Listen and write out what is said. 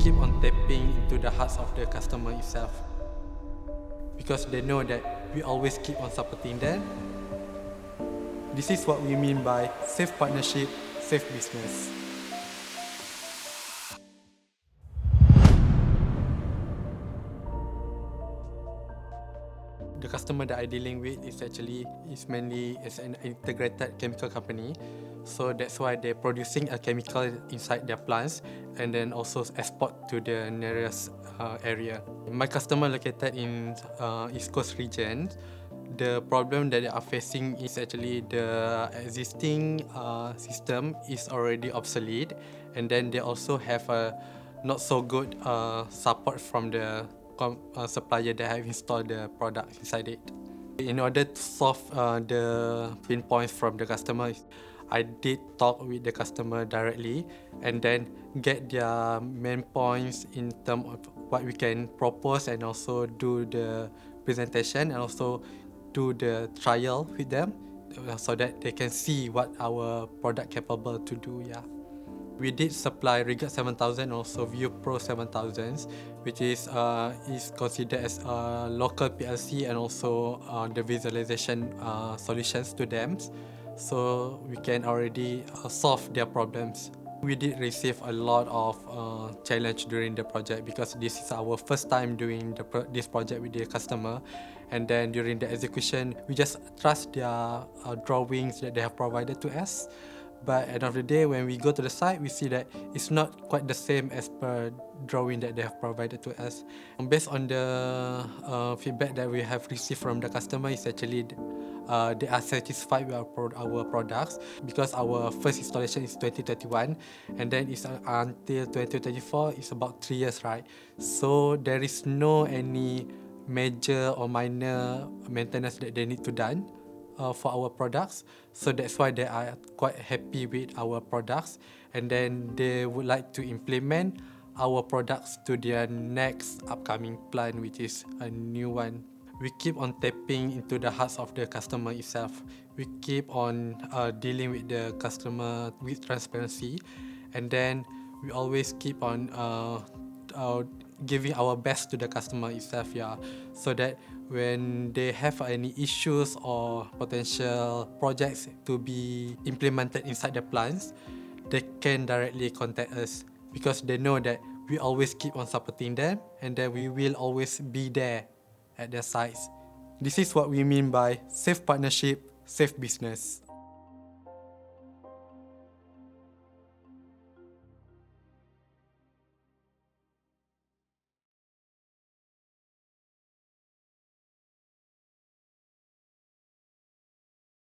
keep on tapping into the hearts of the customer itself, because they know that we always keep on supporting them. This is what we mean by safe partnership, safe business. The customer that I'm dealing with is mainly an integrated chemical company. So that's why they're producing a chemical inside their plants and then also export to the nearest area. My customer located in East Coast region. The problem that they are facing is actually the existing system is already obsolete, and then they also have a not so good support from the supplier that have installed the product inside it. In order to solve the pain points from the customers, I did talk with the customer directly and then get their main points in terms of what we can propose, and also do the presentation and also do the trial with them so that they can see what our product capable to do. Yeah. We did supply Regard 7000, also View Pro 7000, which is considered as a local PLC and also the visualization solutions to them, so we can already solve their problems. We did receive a lot of challenge during the project, because this is our first time doing this project with the customer, and then during the execution we just trust their drawings that they have provided to us. But at the end of the day, when we go to the site, we see that it's not quite the same as per drawing that they have provided to us. Based on the feedback that we have received from the customer, is actually they are satisfied with our products, because our first installation is 2021, and then it's until 2024. It's about 3 years, right? So there is no any major or minor maintenance that they need to done for our products. So that's why they are quite happy with our products, and then they would like to implement our products to their next upcoming plan, which is a new one. We keep on tapping into the hearts of the customer itself. We keep on dealing with the customer with transparency, and then we always keep on giving our best to the customer itself, yeah, so that when they have any issues or potential projects to be implemented inside the plants, they can directly contact us, because they know that we always keep on supporting them, and that we will always be there at their sites. This is what we mean by safe partnership, safe business.